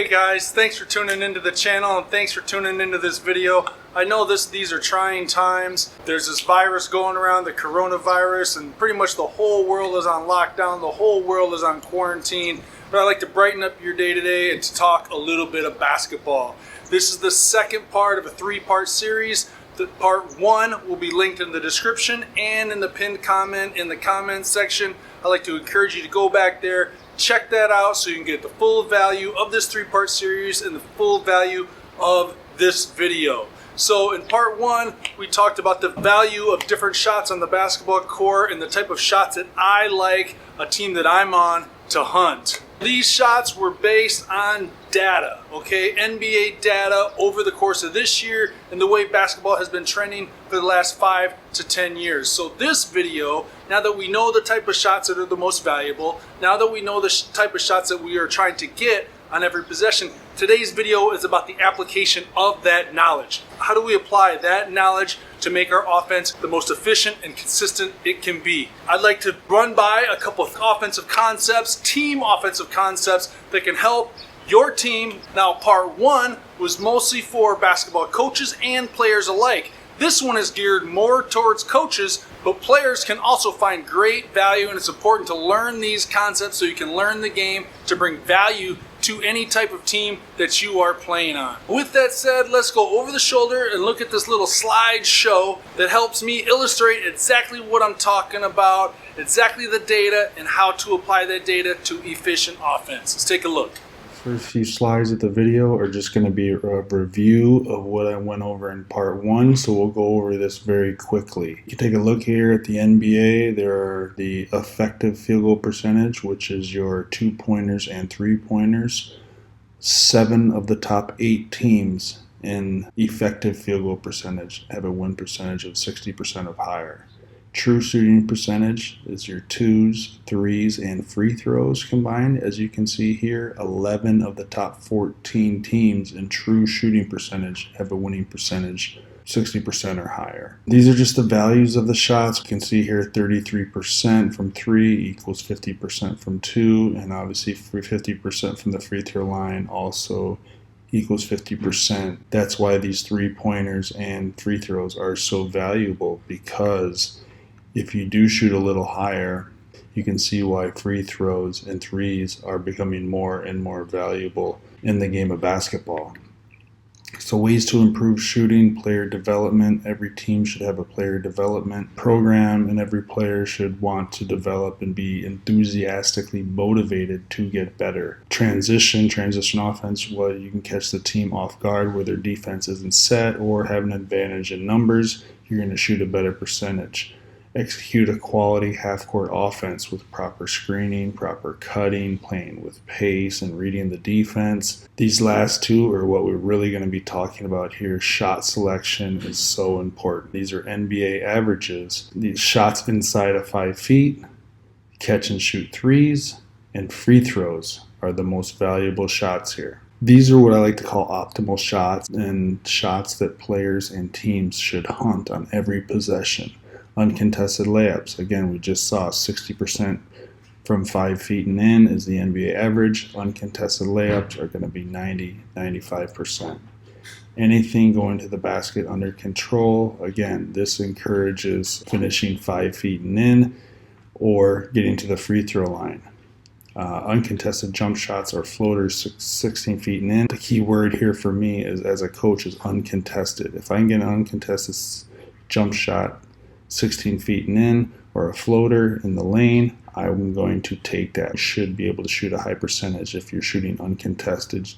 guys, thanks for tuning into the channel and thanks for tuning into this video. I know these are trying times. There's this virus going around, the coronavirus, and pretty much the whole world is on lockdown, the whole world is on quarantine. But I'd like to brighten up your day today and to talk a little bit of basketball. This is the second part of a three-part series. The part one will be linked in the description and in the pinned comment in the comments section. I'd like to encourage you to go back there, check that out so you can get the full value of this three-part series and the full value of this video. So in part one, we talked about the value of different shots on the basketball court and the type of shots that I like a team that I'm on to hunt. These shots were based on data, okay? NBA data over the course of this year and the way basketball has been trending for the last 5 to 10 years. So this video, now that we know the type of shots that are the most valuable, now that we know the type of shots that we are trying to get on every possession, today's video is about the application of that knowledge. How do we apply that knowledge to make our offense the most efficient and consistent it can be? I'd like to run by a couple of offensive concepts, team offensive concepts that can help your team. Now, part one was mostly for basketball coaches and players alike. This one is geared more towards coaches, but players can also find great value, and it's important to learn these concepts so you can learn the game to bring value to any type of team that you are playing on. With that said, let's go over the shoulder and look at this little slideshow that helps me illustrate exactly what I'm talking about, exactly the data, and how to apply that data to efficient offense. Let's take a look. First few slides of the video are just going to be a review of what I went over in part one, so we'll go over this very quickly. You take a look here at the NBA, there are the effective field goal percentage, which is your 2-pointers and 3-pointers. 7 of the top 8 teams in effective field goal percentage have a win percentage of 60% or higher. True shooting percentage is your 2s, 3s, and free throws combined. As you can see here, 11 of the top 14 teams in true shooting percentage have a winning percentage 60% or higher. These are just the values of the shots. You can see here 33% from 3 equals 50% from 2, and obviously 50% from the free throw line also equals 50%. That's why these 3-pointers and free throws are so valuable, because if you do shoot a little higher, you can see why free throws and threes are becoming more and more valuable in the game of basketball. So ways to improve shooting: player development. Every team should have a player development program, and every player should want to develop and be enthusiastically motivated to get better. Transition offense, well, you can catch the team off guard where their defense isn't set or have an advantage in numbers. You're going to shoot a better percentage. Execute a quality half-court offense with proper screening, proper cutting, playing with pace, and reading the defense. These last two are what we're really going to be talking about here. Shot selection is so important. These are NBA averages. These shots inside of 5 feet, catch and shoot threes, and free throws are the most valuable shots here. These are what I like to call optimal shots, and shots that players and teams should hunt on every possession. Uncontested layups. Again, we just saw 60% from 5 feet and in is the NBA average. Uncontested layups are going to be 90-95%. Anything going to the basket under control. Again, this encourages finishing 5 feet and in or getting to the free throw line. Uncontested jump shots or floaters 16 feet and in. The key word here for me is, as a coach, is uncontested. If I can get an uncontested jump shot 16 feet and in, or a floater in the lane, I'm going to take that. You should be able to shoot a high percentage if you're shooting uncontested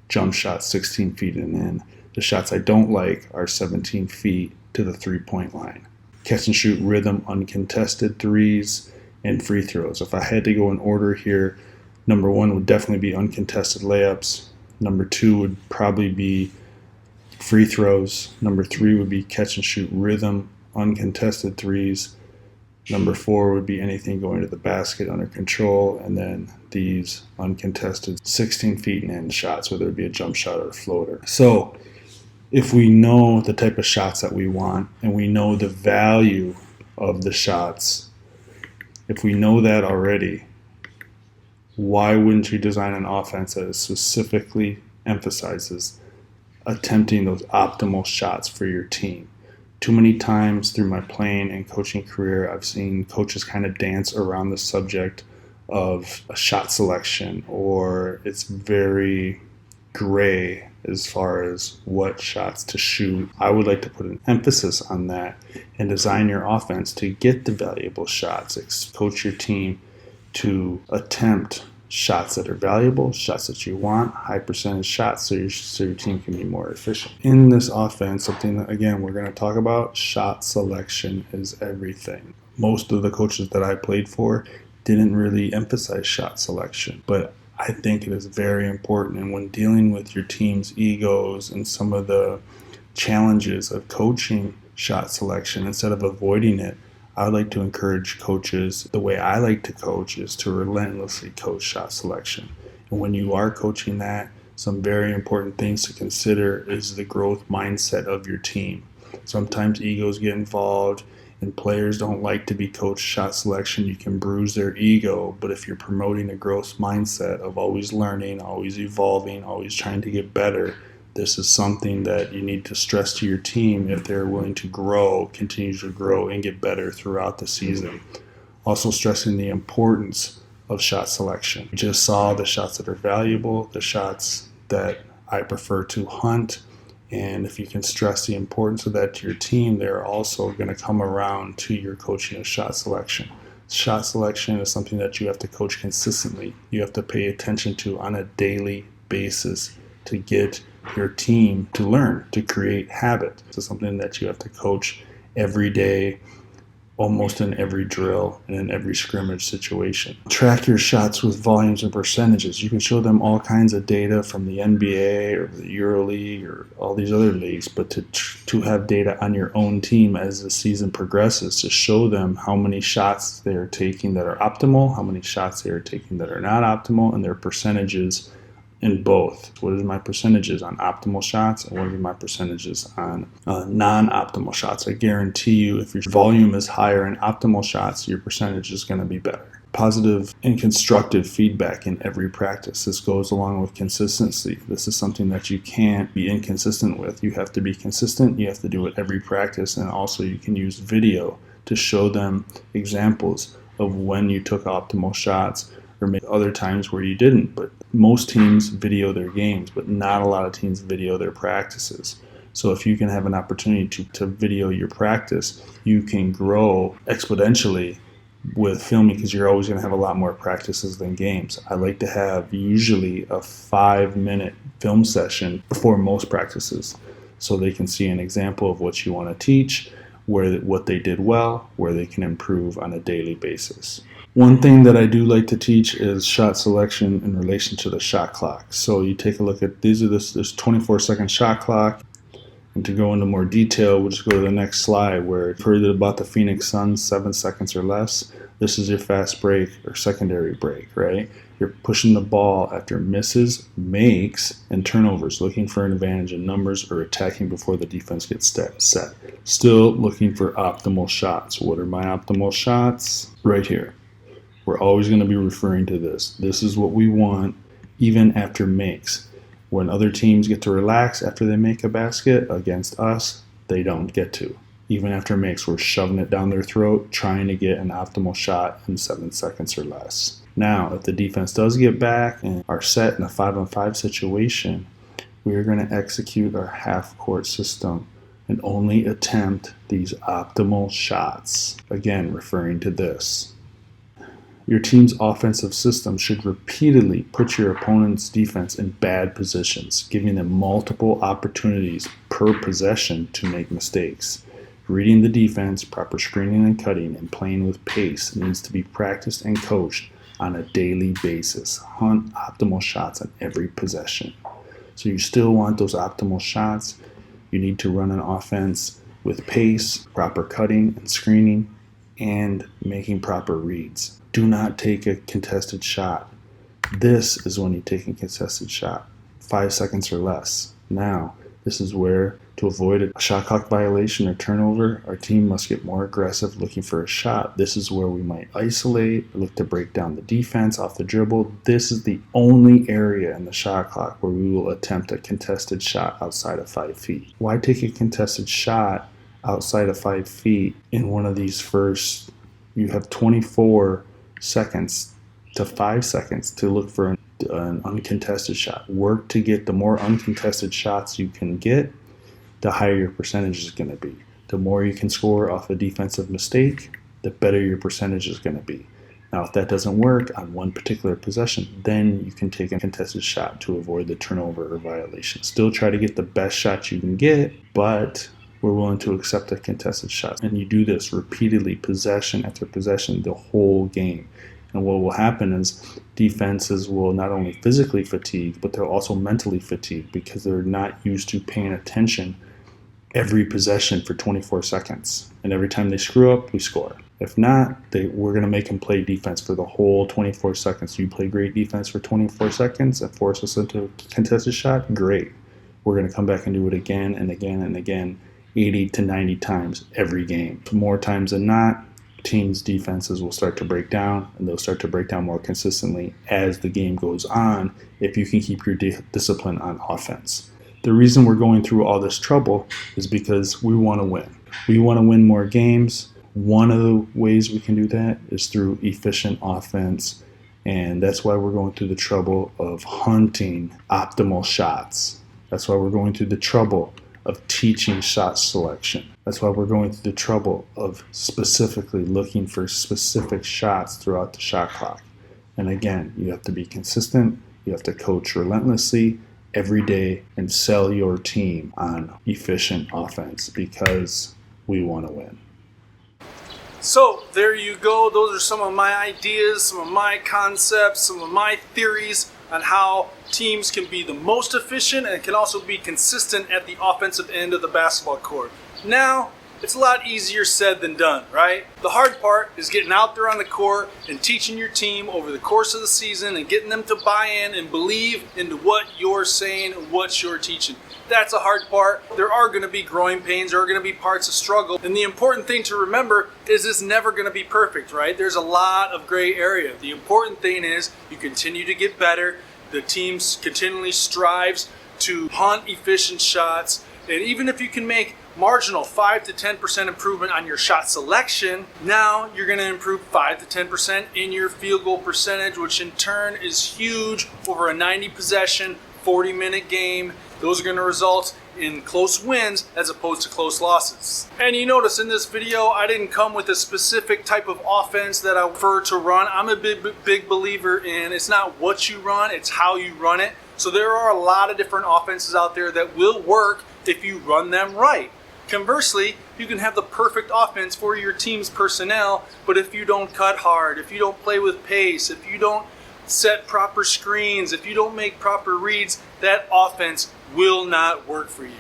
jump shots 16 feet and in. The shots I don't like are 17 feet to the 3-point line. Catch and shoot rhythm, uncontested threes, and free throws. If I had to go in order here, number 1 would definitely be uncontested layups. Number 2 would probably be free throws. Number 3 would be catch and shoot rhythm, uncontested threes. Number 4 would be anything going to the basket under control, and then these uncontested 16 feet and in shots, whether it be a jump shot or a floater. So if we know the type of shots that we want and we know the value of the shots, if we know that already, Why wouldn't you design an offense that specifically emphasizes attempting those optimal shots for your team? Too many times through my playing and coaching career, I've seen coaches kind of dance around the subject of a shot selection, or it's very gray as far as what shots to shoot. I would like to put an emphasis on that and design your offense to get the valuable shots. Coach your team to attempt shots that are valuable, shots that you want, high percentage shots, so your team can be more efficient. In this offense, something that, again, we're going to talk about, shot selection is everything. Most of the coaches that I played for didn't really emphasize shot selection, but I think it is very important. And when dealing with your team's egos and some of the challenges of coaching shot selection, instead of avoiding it, I would like to encourage coaches. The way I like to coach is to relentlessly coach shot selection. And when you are coaching that, some very important things to consider is the growth mindset of your team. Sometimes egos get involved and players don't like to be coached shot selection. You can bruise their ego, but if you're promoting a growth mindset of always learning, always evolving, always trying to get better, this is something that you need to stress to your team if they're willing to grow, continue to grow, and get better throughout the season. Also stressing the importance of shot selection. You just saw the shots that are valuable, the shots that I prefer to hunt, and if you can stress the importance of that to your team, they're also going to come around to your coaching of shot selection. Shot selection is something that you have to coach consistently. You have to pay attention to on a daily basis to get your team to learn, to create habit. It's something that you have to coach every day, almost in every drill and in every scrimmage situation. Track your shots with volumes and percentages. You can show them all kinds of data from the NBA or the EuroLeague or all these other leagues, but to have data on your own team as the season progresses, to show them how many shots they're taking that are optimal, how many shots they are taking that are not optimal, and their percentages in both. What is my percentages on optimal shots and what are my percentages on non-optimal shots? I guarantee you if your volume is higher in optimal shots, your percentage is going to be better. Positive and constructive feedback in every practice. This goes along with consistency. This is something that you can't be inconsistent with. You have to be consistent. You have to do it every practice, and also you can use video to show them examples of when you took optimal shots or maybe other times where you didn't. But most teams video their games, but not a lot of teams video their practices. So if you can have an opportunity to video your practice, you can grow exponentially with filming because you're always going to have a lot more practices than games. I like to have usually a 5-minute film session before most practices so they can see an example of what you want to teach, what they did well, where they can improve on a daily basis. One thing that I do like to teach is shot selection in relation to the shot clock. So you take a look at this 24-second shot clock. And to go into more detail, we'll just go to the next slide where you've heard about the Phoenix Suns, 7 seconds or less. This is your fast break or secondary break, right? You're pushing the ball after misses, makes, and turnovers, looking for an advantage in numbers or attacking before the defense gets set. Still looking for optimal shots. What are my optimal shots? Right here. We're always going to be referring to this. This is what we want even after makes. When other teams get to relax after they make a basket against us, they don't get to. Even after makes, we're shoving it down their throat, trying to get an optimal shot in 7 seconds or less. Now, if the defense does get back and are set in a 5-on-5 situation, we are going to execute our half-court system and only attempt these optimal shots. Again, referring to this. Your team's offensive system should repeatedly put your opponent's defense in bad positions, giving them multiple opportunities per possession to make mistakes. Reading the defense, proper screening and cutting, and playing with pace needs to be practiced and coached on a daily basis. Hunt optimal shots on every possession. So you still want those optimal shots. You need to run an offense with pace, proper cutting and screening, and making proper reads. Do not take a contested shot. This is when you take a contested shot, 5 seconds or less. Now, this is where To avoid a shot clock violation or turnover, our team must get more aggressive looking for a shot. This is where we might isolate, look to break down the defense off the dribble. This is the only area in the shot clock where we will attempt a contested shot outside of 5 feet. Why take a contested shot outside of 5 feet in one of these first? You have 24 seconds to 5 seconds to look for an uncontested shot. Work to get the more uncontested shots you can get, the higher your percentage is going to be. The more you can score off a defensive mistake, the better your percentage is going to be. Now, if that doesn't work on one particular possession, then you can take a contested shot to avoid the turnover or violation. Still try to get the best shot you can get, but we're willing to accept a contested shot. And you do this repeatedly, possession after possession, the whole game. And what will happen is defenses will not only physically fatigue, but they'll also mentally fatigue because they're not used to paying attention every possession for 24 seconds. And every time they screw up, we score. If not, we're going to make them play defense for the whole 24 seconds. You play great defense for 24 seconds and force us into a contested shot, great. We're going to come back and do it again and again and again, 80 to 90 times every game. More times than not, teams' defenses will start to break down, and they'll start to break down more consistently as the game goes on if you can keep your discipline on offense. The reason we're going through all this trouble is because we want to win. We want to win more games. One of the ways we can do that is through efficient offense, and that's why we're going through the trouble of hunting optimal shots. That's why we're going through the trouble of teaching shot selection. That's why we're going through the trouble of specifically looking for specific shots throughout the shot clock. And again, you have to be consistent. You have to coach relentlessly every day and sell your team on efficient offense because we want to win. So there you go. Those are some of my ideas, some of my concepts, some of my theories on how teams can be the most efficient and can also be consistent at the offensive end of the basketball court. Now, it's a lot easier said than done, right? The hard part is getting out there on the court and teaching your team over the course of the season and getting them to buy in and believe into what you're saying and what you're teaching. That's a hard part. There are going to be growing pains. There are going to be parts of struggle. And the important thing to remember is it's never going to be perfect, right? There's a lot of gray area. The important thing is you continue to get better. The team continually strives to hunt efficient shots. And even if you can make marginal 5 to 10% improvement on your shot selection, now you're going to improve 5 to 10% in your field goal percentage, which in turn is huge over a 90 possession, 40-minute game. Those are going to result in close wins as opposed to close losses. And you notice in this video, I didn't come with a specific type of offense that I prefer to run. I'm a big believer in it's not what you run, it's how you run it. So there are a lot of different offenses out there that will work if you run them right. Conversely, you can have the perfect offense for your team's personnel, but if you don't cut hard, if you don't play with pace, if you don't set proper screens, if you don't make proper reads, that offense will not work for you.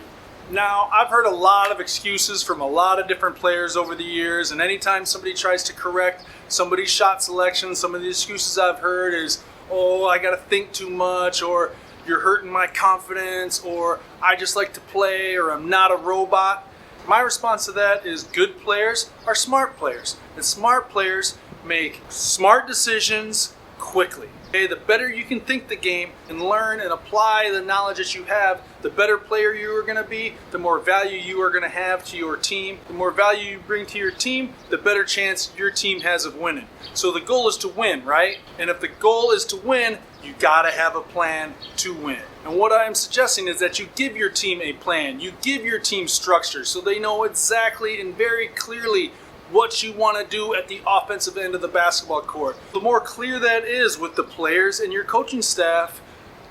Now, I've heard a lot of excuses from a lot of different players over the years, and anytime somebody tries to correct somebody's shot selection, some of the excuses I've heard is, oh, I gotta think too much, or you're hurting my confidence, or I just like to play, or I'm not a robot. My response to that is good players are smart players, and smart players make smart decisions quickly. Okay, the better you can think the game and learn and apply the knowledge that you have, the better player you are going to be, the more value you are going to have to your team. The more value you bring to your team, the better chance your team has of winning. So the goal is to win, right? And if the goal is to win, you got to have a plan to win. And what I am suggesting is that you give your team a plan. You give your team structure so they know exactly and very clearly what you want to do at the offensive end of the basketball court. The more clear that is with the players and your coaching staff,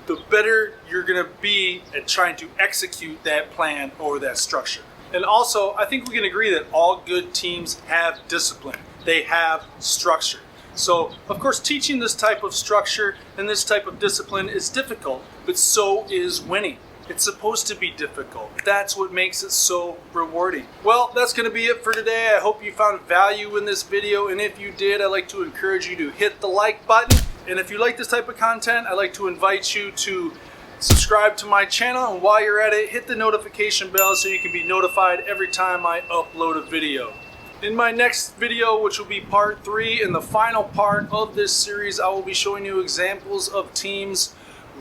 the better you're going to be at trying to execute that plan or that structure. And also, I think we can agree that all good teams have discipline. They have structure. So, of course, teaching this type of structure and this type of discipline is difficult, but so is winning. It's supposed to be difficult. That's what makes it so rewarding. Well, that's going to be it for today. I hope you found value in this video, and if you did, I'd like to encourage you to hit the like button. And if you like this type of content, I'd like to invite you to Subscribe to my channel, and while you're at it, hit the notification bell so you can be notified every time I upload a video. In my next video, which will be part 3 and the final part of this series, I will be showing you examples of teams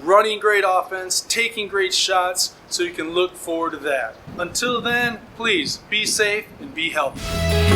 running great offense, taking great shots, so you can look forward to that. Until then, please be safe and be healthy.